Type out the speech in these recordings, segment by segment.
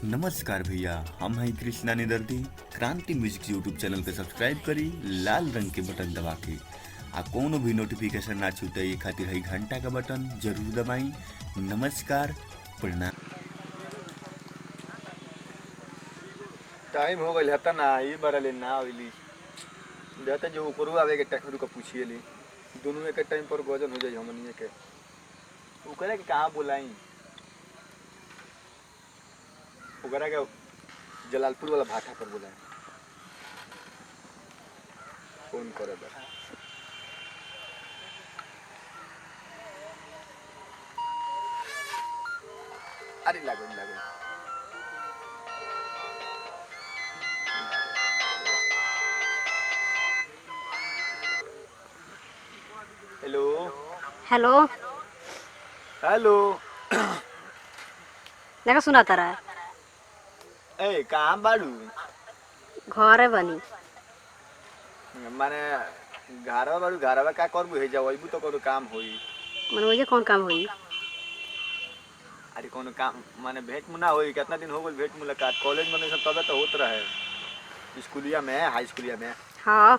नमस्कार भैया, हम हैं कृष्णा निदर्दी। क्रांति म्यूजिक यूट्यूब चैनल के सब्सक्राइब करी लाल रंग के बटन दबा के आ कोनो भी नोटिफिकेशन ना छूटे ये खातिर है घंटा का बटन जरूर दबाई। नमस्कार, प्रणाम। टाइम हो गइल हता ना ई बरले ना होइली देते जो ऊपरो आवे के टकरू का पूछिएली दोनों एक टाइम पर गजन हो जाई हमनिए के ओकरा के कहां बुलाई ओकरा के जलालपुर वाला भाटा पर बुलाई फोन करे बा अरे लागो लागो हेलो हेलो। हेलो देखा सुना तारा ए कहां बाड़ू घरे बनी। माने घरवा बाड़ू घरवा का करबू हे जाओ अइबू तो कोनो काम होई मन वही कौन काम होई। अरे कोनो काम माने भेंट मुना होई कितना दिन हो गइल भेंट मुलाकात कॉलेज में सब तबे तो होत रहे स्कूलिया में हाई स्कूलिया में हाँ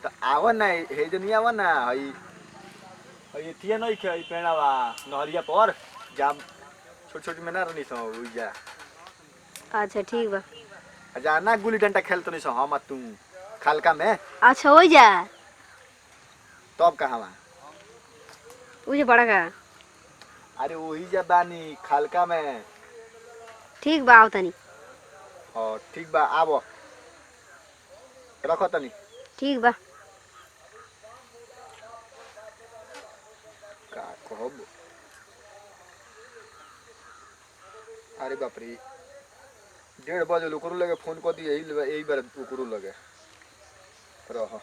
तो आवा ना हे जनी आवा ना हई हई थिए नहीं खे हई पेड़ावा नहरिया पर जाम छोट छोट में ना रहनी सो उइजा अच्छा ठीक बा। जाना गुल्ली डंडा खेलतो नहीं सो हम तू खालका में अच्छा हो जा तब कहावा उजे बड़ा का अरे वही जा बानी खालका में ठीक बा आओ तनी। और ठीक बा आबो रखो तनी ठीक बा। का कहब अरे बाप रे 1:30 बजे ओकरो लगे फोन कर दिए यही बार ओकरो लगे रह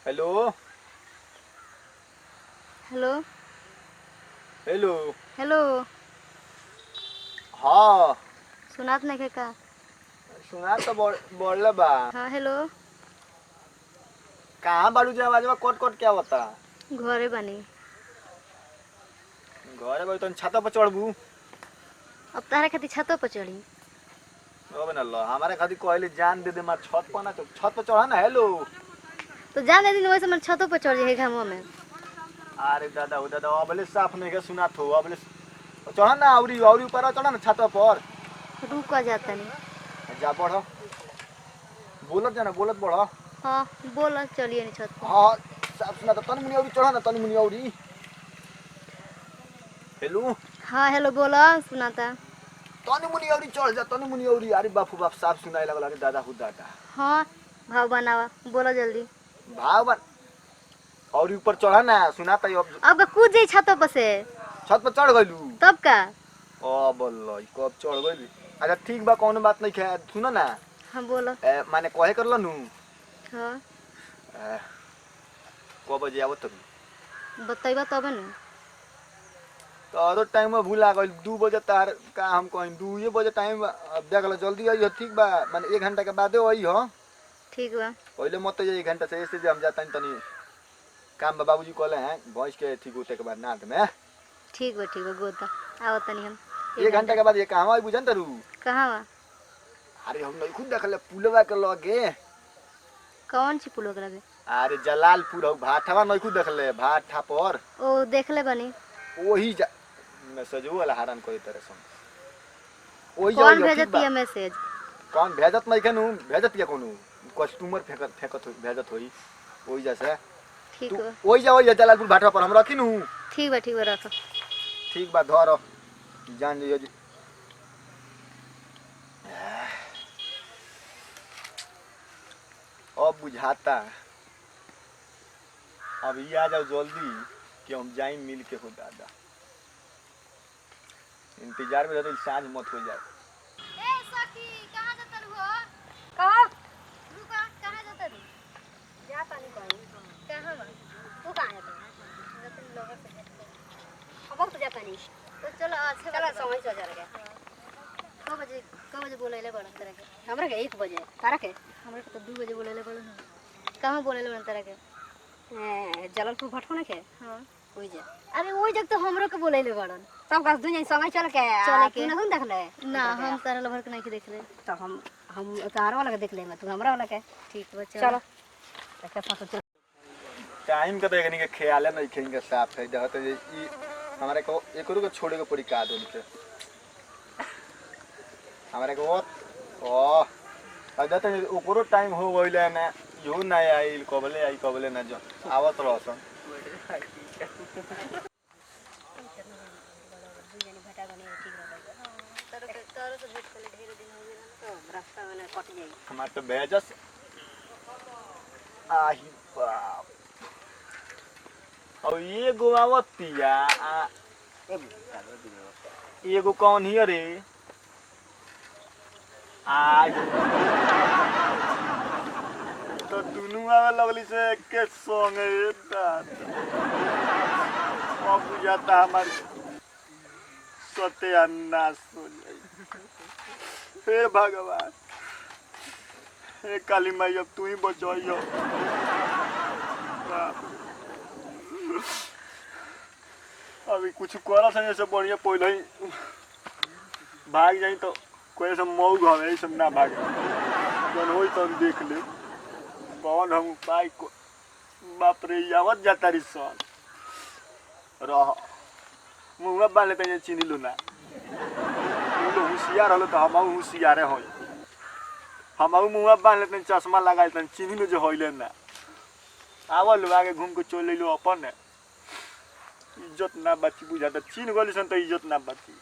हेलो हेलो हेलो हेलो हाँ सुनात नहीं के का। सुना तो बोल बा हाँ हेलो कहाँ बाड़ू जे आवाज कोट कोट क्या होता घरे बनी। घरे बैठ तो छाता पर चढ़बू अब तारे खातिर छतों पर चढ़ी। अब न लो हमारे खातिर कहले जान दे मार छत पर ना छत पर चढ़ा ना हेलो तो जाने दिन वैसे मैं छतों पर चढ़ जाए घामों में। अरे दादा हो दादा अबले साफ नहीं के सुना थो अबले चढ़ा ना औरी औरी ऊपर चढ़ा ना छत पर रुक जाता नहीं। जा बढ़ बोलत जाना बोलत बढ़ हाँ बोलो चलिए नहीं छत पर। हाँ साफ सुना तो तन मुनी औरी चढ़ा ना तन मुनी औरी हेलो हाँ हेलो बोलो सुनाता। तनी मुनी औरी चढ़ जा तनी मुनी औरी अरे बापू बाप साफ सुनाई लगला के दादा हो दादा हाँ भाव बनावा बोलो जल्दी। भाव बन और ऊपर चढ़ा ना सुनाता अब कूद जाई छतों पर से। छत पर चढ़ गइलू तब का ओ बोल कब चढ़ गइली अच्छा ठीक बा कोनो बात नहीं है सुनो ना हाँ बोलो। माने कहे कर लनु हाँ को बजे आवत बतैबा तब न। तो टाइम में भूला गइल 2 बजे तार का हम कहीं 2 बजे टाइम अब देख लो जल्दी आई हो ठीक बा माने 1 घंटा के बादे आई हो ठीक बा। पहले मत जाइए 1 घंटा से ऐसे जे हम जाता तनी काम बाबूजी कहले हैं भैंस के ठीक होते के बाद नाद में ठीक बा गोदा आओ तनी हम 1 घंटा के बाद ये कहां आई बुझन तरू कहाँ बा। अरे हम नहीं खुद देखले पुलवा के लगे कौन सी पुलो लगे। अरे जलालपुर हो भाटावा नहीं खुद देखले भाटा पर ओ देख ले बनी। वही जा मैसेज वाला हरान कोई तरह से वही कौन भेजत है मैसेज। कौन भेजत नहीं केनु भेजत या कोनो कस्टमर फेकत भेजत होई वही जैसे ठीक बा वही जा जलालपुर भाटा पर हम रखिनु ठीक बा रखो। ठीक बा धर जान लियो जी अब बुझाता अब ये आ जाओ जल्दी कि हम जाए मिल के हो दादा इंतजार में रहते साँझ मत हो जाए ए सखी कहां जात हो कहाँ रुका कहां जात रे जाता नहीं कहीं। कहां बा तू कहाँ जाता जतन लोग से अब तो जाता नहीं। तो चलो अच्छा चलो समय से जा रहा है। 9 बजे क बजे बोलैले बड़न तरह के? हमरा के 1 बजे तारा के हमरा के तो 2 बजे बोलैले बड़न। कहां बोलैले बड़न तरह के? जललपुर भटको के हां ओइ जे अरे ओइ जग तो हमरो के बोलैले बड़न। सब गाछ दुनिया संगे चल के चले के। तू ना देखले ना हम तारा लभर के नहीं के देखले। तो हम तारा वाला के देख ले मैं तू हमरा वाला के ठीक बा चलो देखे साथ चल टाइम का तो एकनी के ख्याल नहीं खेंगे साफ है देखत है ई हमारे को एकरो को छोड़े के पड़ी का दो के हमारे को ओ अदा तो ऊपरो टाइम हो गइले ना यो ना आई कबले ना जो आवत रहसन रास्ता में कट जाई हमार तो बेजस आही बाप और ये गोवावतिया एगो कौन हिय रे आज तो दुनू आवे लगली से के संगे अब बुझाता हमार सत्यानाश हो जाई हे भगवान हे काली माई अब तू ही बचाइयो अभी कुछ करा संगे से बढ़िया पहले ही भाग जाई तो कोई सब मऊ घरे सब ना भागे जन होई तो देख ले कौन हम उपाय को बाप रे आवत जाता री सन रह मुंह बांध लेते हैं चीनी लो ना वो होशियार हलो तो हम होशियारे हो हम मुंह बांध लेते चश्मा लगा लेते चीनी में जो होइले ना आवल आगे घूम के चल लो अपन इज्जत ना बची बुझाता चीन गोली सन तो इज्जत ना बची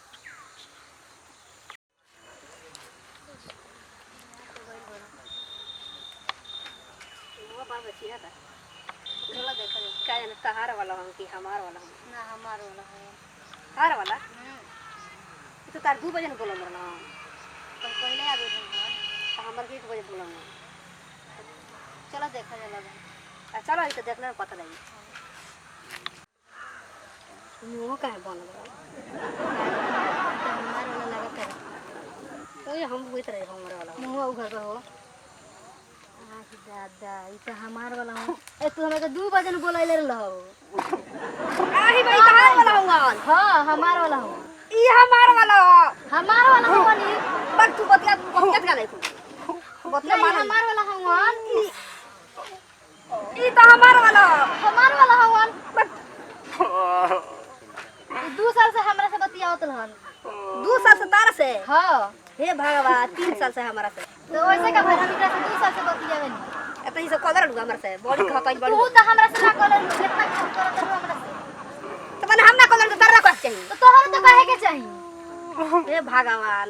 वो बात अच्छी है चलो देखो क्या है तहार वाला हम कि हमार वाला हम ना हमार वाला है। हार वाला तो तार 2 बजे न बोलम ना तो पहले आ गए तो हमर के 1 बजे बोलम चलो देखा जाला। चलो ई तो देखले पता लगी मुंह काहे बन हमार वाला लागत है। ओए हम बुझत रहे हमरा वाला मुंह उघर के हो। आही दादा ई तो हमार वाला हो। ए तू हमरा के 2 बजे न बोलैले रहलो। आही भाई तहार वाला हुआ हां हमार वाला हो। ई हमार वाला हमार वाला हो नी। बस तू बतिया का नहीं तू बतिया नहीं हमार वाला हो। ई तो हमार वाला हमार वाला हो। 2 साल से हमरा से बतियावत रहन। 2 साल से तारा से हां हे भगवान 3 साल से हमारा से तो वैसे का भाई हम एकरा से 2 साल से बतियावे नी। एतही से कदर लुगा हमरा से बॉडी खतई बड़ी तू तो हमरा से ना कहले कितना काम करत रहो हमरा से। तो मैंने हम ना कदर तो तारा को चाहिए तो तोहर तो कहे के चाहिए। हे भगवान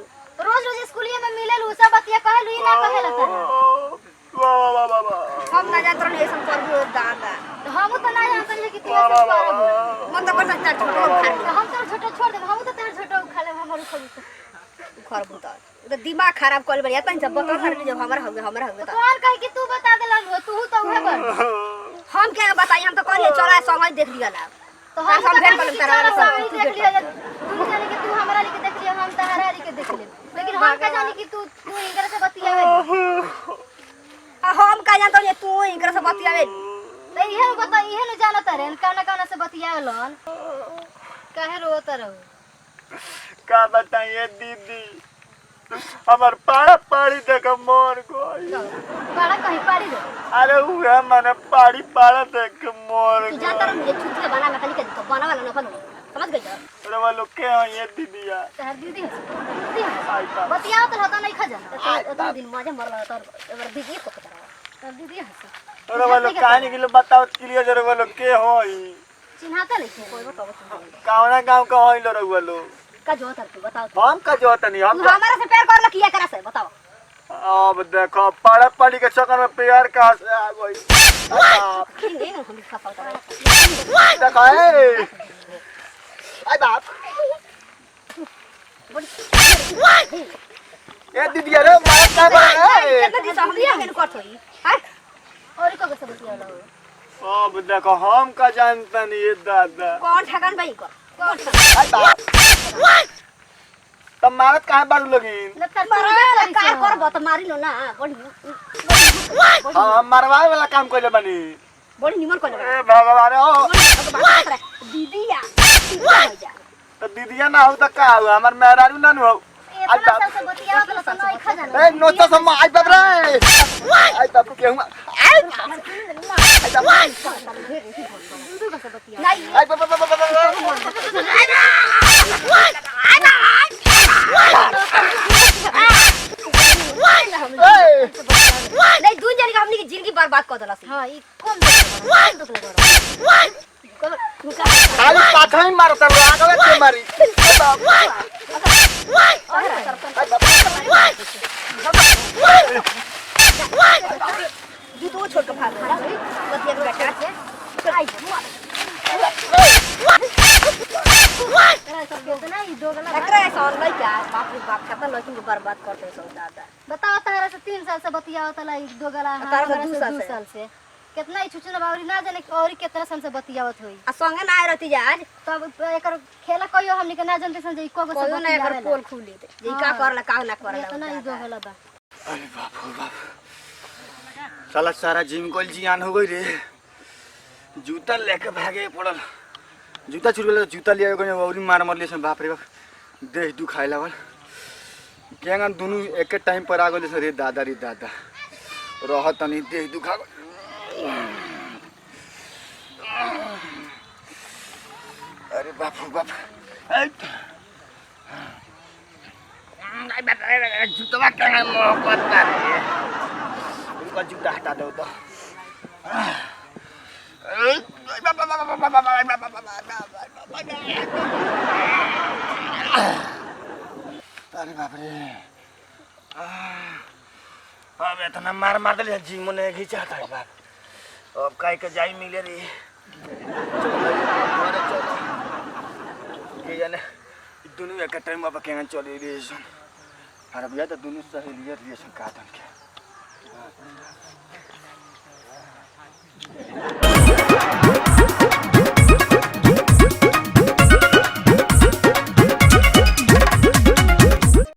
रोज रोज स्कूलिया में मिले लू सब बतिया कहलू ई ना कहेला तारा। हम ना जानत रही सब करबो दादा तो हम तो ना जानत रही कि तू ऐसे करब। मन तो करता छोटो खा हम तो छोटा छोड़ दे हम तो तेरे छोटा खा ले हमर खोली खरबू तो दिमाग खराब कर बढ़िया तन सब बता कर जब हमरा हो तो कौन कहे कि तू बता देलन हो तू तो उहे बन। हम क्या बताई हम तो करिए चला समय देख लिया ना तो हम सब तो भेंट कहे कर कि तारा चलो सब सामने देख लिया तू जाने कि तू हमरा लेके देख लिया हम तहरा लेके देख ले लेकिन हम का जानी कि तू इनकर से बतियावे। हम का जानत ये तू इनकर से बतियावे तो इहे बता इहे न जानत रे काना काना से बतियावेलन काहे रोत रहो। का बताइए दीदी हमार पाड़ा पाड़ी देख मर गई बड़ा कहीं पाड़ी दे। अरे उहे माने पाड़ी पाड़ा देख मर तू जानत रही ये छुट्टी के बना मैकेनिक तो बना वाला न बन समझ गई अरे वो लोग के हैं ये दीदिया तहर दीदी दीदी आई बा बतियाओ तो होता नहीं खा जाना तो दिन मजे मरला तो एबर दीदी को पता तहर दीदी हंस अरे वो लोग कहानी के लिए बताओ क्लियर जरे वो लोग के होई चिन्हाता नहीं कोई बताओ कौना गांव का होई लो रहुआ लोग का जो था तू बताओ हम का जो तनी हम तू हमारे से प्यार करला किया करा से बताओ अब देखो पाड़ा पाड़ी के चक्कर में प्यार कहां से आ गई नहीं हम खा पाता देखो ए आई बाप ए दीदी अरे मार का बड़ा है कितना दिन से हम लिया के कट होई हां और को से बतियाला अब देखो हम का जानता नहीं ये दादा कौन ठगन भाई को आई बाप तब मारत काहे बाड़ू लगिन? मारे का करबो त मारी लो ना बड़ी हां मारवाए वाला काम कइले बानी। बड़ी निमन कोले ए भगवान ओ दीदी हो जा तो दीदिया ना हो त का हो हमर मेहरारू ना हो। इतना साल से बतियावत ल त नहीं खा जाना ए नोचा सम आई बाप रे आई बाप केहू आई बाप आई नहीं दून जाने का हमनी की जिंदगी बर्बाद कर देला से हां ई कौन दुख लगा खाली पाछा ही मारता आगवे के मारी जूतो छोड़ के भाग रहा है बतिया के बेटा से आई कितना ई दोगला एकरा ऐसा नहीं क्या बाप रे बाप कितना लड़की को बर्बाद करते सो दादा बताओ तारा से 3 साल से बतियावत ल ई दोगला तारा से हां 2 साल 2 साल से कितना ही छुचुना बावरी ना जाने और कितना सन से बतियावत होई आ संगे ना आए रहती आज तब एकर खेला कहियो हमनी के ना जानते सन जे को कोई ना एकर पोल खुली दे जे का करला का ना करला इतना ही दोगला बा अरे बाप रे बाप साला सारा जिम कोल जियान हो गई रे जूता लेके भागे पड़ल जूता छूट गेल जूता लिया गए औरी मार मरले सन बाप रे बाप देह दुखाए लागल केंगा दोनों एक टाइम पर आ गए रे दादा रह तनी देह दुखा अरे बाप रे बाप जूता केंगा मोहब्बत रे उनका जूता हटा दो तो अरे बाप रे अब इतना मार दिले जी मने घिचाता है बाप अब काहे के जाई मिले रे के जाने दोनों एक टाइम अब केंगा चले रे सन अरे भैया तो दोनों सहेली रे सन का धन के